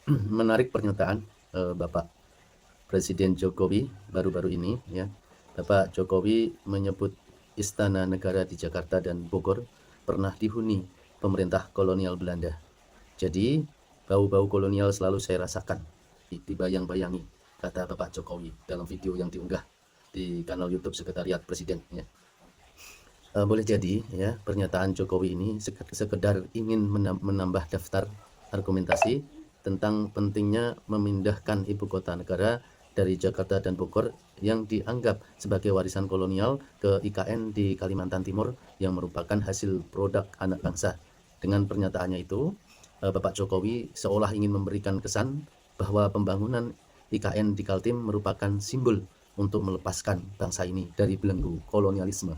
menarik pernyataan Bapak Presiden Jokowi baru-baru ini ya. Bapak Jokowi menyebut istana negara di Jakarta dan Bogor pernah dihuni pemerintah kolonial Belanda. Jadi bau-bau kolonial selalu saya rasakan, dibayang-bayangi, kata Bapak Jokowi dalam video yang diunggah di kanal YouTube Sekretariat Presiden ya. Boleh jadi ya pernyataan Jokowi ini sekedar ingin menambah daftar argumentasi tentang pentingnya memindahkan ibu kota negara dari Jakarta dan Bogor yang dianggap sebagai warisan kolonial ke IKN di Kalimantan Timur yang merupakan hasil produk anak bangsa. Dengan pernyataannya itu, Bapak Jokowi seolah ingin memberikan kesan bahwa pembangunan IKN di Kaltim merupakan simbol untuk melepaskan bangsa ini dari belenggu kolonialisme.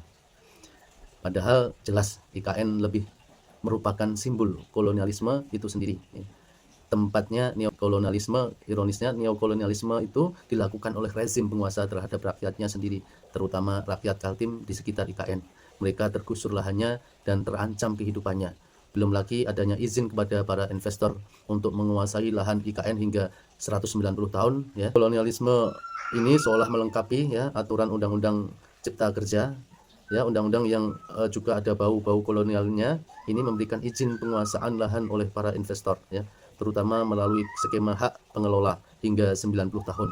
Padahal jelas IKN lebih merupakan simbol kolonialisme itu sendiri. Tempatnya neokolonialisme, ironisnya neokolonialisme itu dilakukan oleh rezim penguasa terhadap rakyatnya sendiri, terutama rakyat Kaltim di sekitar IKN. Mereka tergusur lahannya dan terancam kehidupannya. Belum lagi adanya izin kepada para investor untuk menguasai lahan IKN hingga 190 tahun. Ya. Kolonialisme ini seolah melengkapi ya aturan Undang-Undang Cipta Kerja. Ya, undang-undang yang juga ada bau-bau kolonialnya ini memberikan izin penguasaan lahan oleh para investor ya, terutama melalui skema hak pengelola hingga 90 tahun.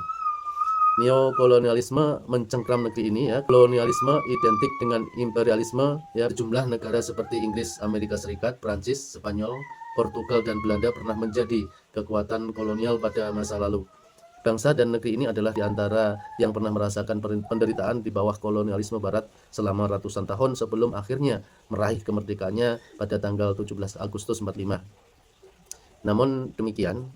Neokolonialisme mencengkram negeri ini ya. Kolonialisme identik dengan imperialisme ya. Jumlah negara seperti Inggris, Amerika Serikat, Prancis, Spanyol, Portugal dan Belanda pernah menjadi kekuatan kolonial pada masa lalu. Bangsa dan negeri ini adalah di antara yang pernah merasakan penderitaan di bawah kolonialisme barat selama ratusan tahun sebelum akhirnya meraih kemerdekaannya pada tanggal 17 Agustus 45. Namun demikian,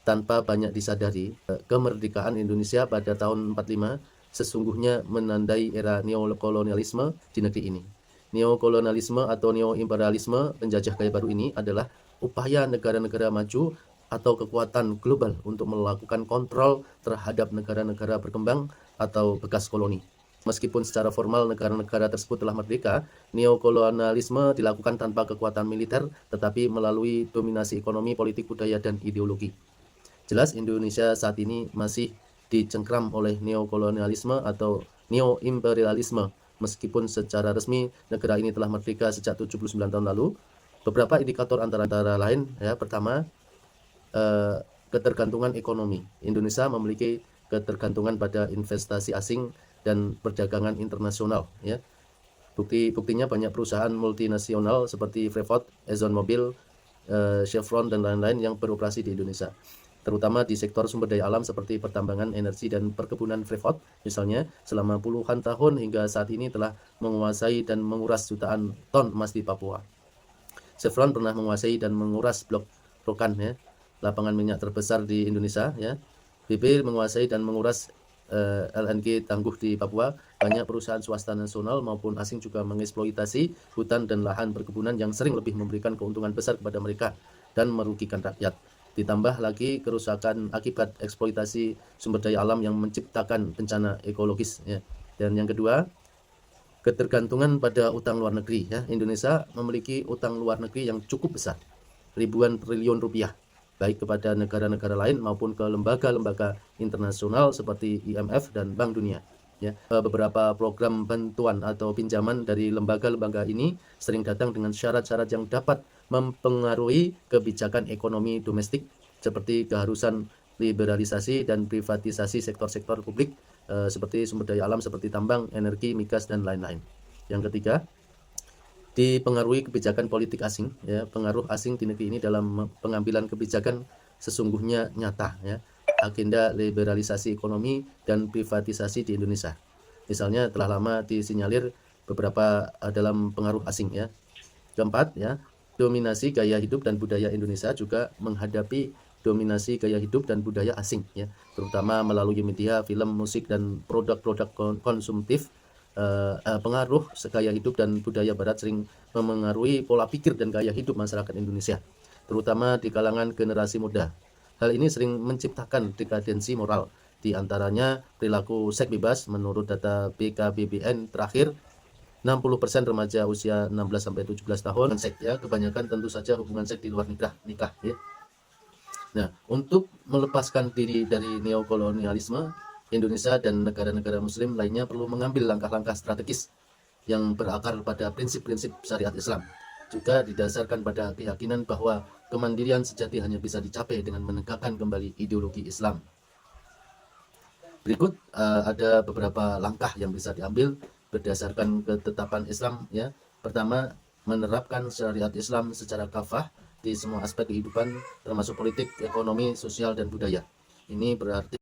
tanpa banyak disadari, kemerdekaan Indonesia pada tahun 45 sesungguhnya menandai era neokolonialisme di negeri ini. Neokolonialisme atau neoimperialisme penjajah gaya baru ini adalah upaya negara-negara maju atau kekuatan global untuk melakukan kontrol terhadap negara-negara berkembang atau bekas koloni. Meskipun secara formal negara-negara tersebut telah merdeka, neokolonialisme dilakukan tanpa kekuatan militer, tetapi melalui dominasi ekonomi, politik, budaya, dan ideologi. Jelas Indonesia saat ini masih dicengkram oleh neokolonialisme atau neoimperialisme. Meskipun secara resmi negara ini telah merdeka sejak 79 tahun lalu, beberapa indikator antara lain ya, pertama, ketergantungan ekonomi. Indonesia memiliki ketergantungan pada investasi asing dan perdagangan internasional ya. Buktinya banyak perusahaan multinasional seperti Freeport, ExxonMobil, Chevron dan lain-lain yang beroperasi di Indonesia, terutama di sektor sumber daya alam seperti pertambangan, energi dan perkebunan. Freeport misalnya selama puluhan tahun hingga saat ini telah menguasai dan menguras jutaan ton emas di Papua. Chevron pernah menguasai dan menguras blok Rokan ya, lapangan minyak terbesar di Indonesia ya. BP menguasai dan menguras LNG tangguh di Papua. Banyak perusahaan swasta nasional maupun asing juga mengeksploitasi hutan dan lahan perkebunan yang sering lebih memberikan keuntungan besar kepada mereka dan merugikan rakyat. Ditambah lagi kerusakan akibat eksploitasi sumber daya alam yang menciptakan bencana ekologis ya. Dan yang kedua, ketergantungan pada utang luar negeri ya. Indonesia memiliki utang luar negeri yang cukup besar, ribuan triliun rupiah, baik kepada negara-negara lain maupun ke lembaga-lembaga internasional seperti IMF dan Bank Dunia. Ya, beberapa program bantuan atau pinjaman dari lembaga-lembaga ini sering datang dengan syarat-syarat yang dapat mempengaruhi kebijakan ekonomi domestik seperti keharusan liberalisasi dan privatisasi sektor-sektor publik seperti sumber daya alam seperti tambang, energi, migas dan lain-lain. Yang ketiga, dipengaruhi kebijakan politik asing ya. Pengaruh asing di negeri ini dalam pengambilan kebijakan sesungguhnya nyata ya. Agenda liberalisasi ekonomi dan privatisasi di Indonesia misalnya telah lama disinyalir beberapa dalam pengaruh asing ya. Keempat ya, dominasi gaya hidup dan budaya Indonesia juga menghadapi dominasi gaya hidup dan budaya asing ya, terutama melalui media, film, musik dan produk-produk konsumtif. Pengaruh gaya hidup dan budaya barat sering memengaruhi pola pikir dan gaya hidup masyarakat Indonesia, terutama di kalangan generasi muda. Hal ini sering menciptakan dekadensi moral, di antaranya perilaku seks bebas. Menurut data BKBBN terakhir, 60% remaja usia 16 sampai 17 tahun seks ya, kebanyakan tentu saja hubungan seks di luar nikah ya. Nah, untuk melepaskan diri dari neokolonialisme, Indonesia dan negara-negara Muslim lainnya perlu mengambil langkah-langkah strategis yang berakar pada prinsip-prinsip syariat Islam, juga didasarkan pada keyakinan bahwa kemandirian sejati hanya bisa dicapai dengan menegakkan kembali ideologi Islam. Berikut ada beberapa langkah yang bisa diambil berdasarkan ketetapan Islam, ya. Pertama, menerapkan syariat Islam secara kafah di semua aspek kehidupan termasuk politik, ekonomi, sosial dan budaya. Ini berarti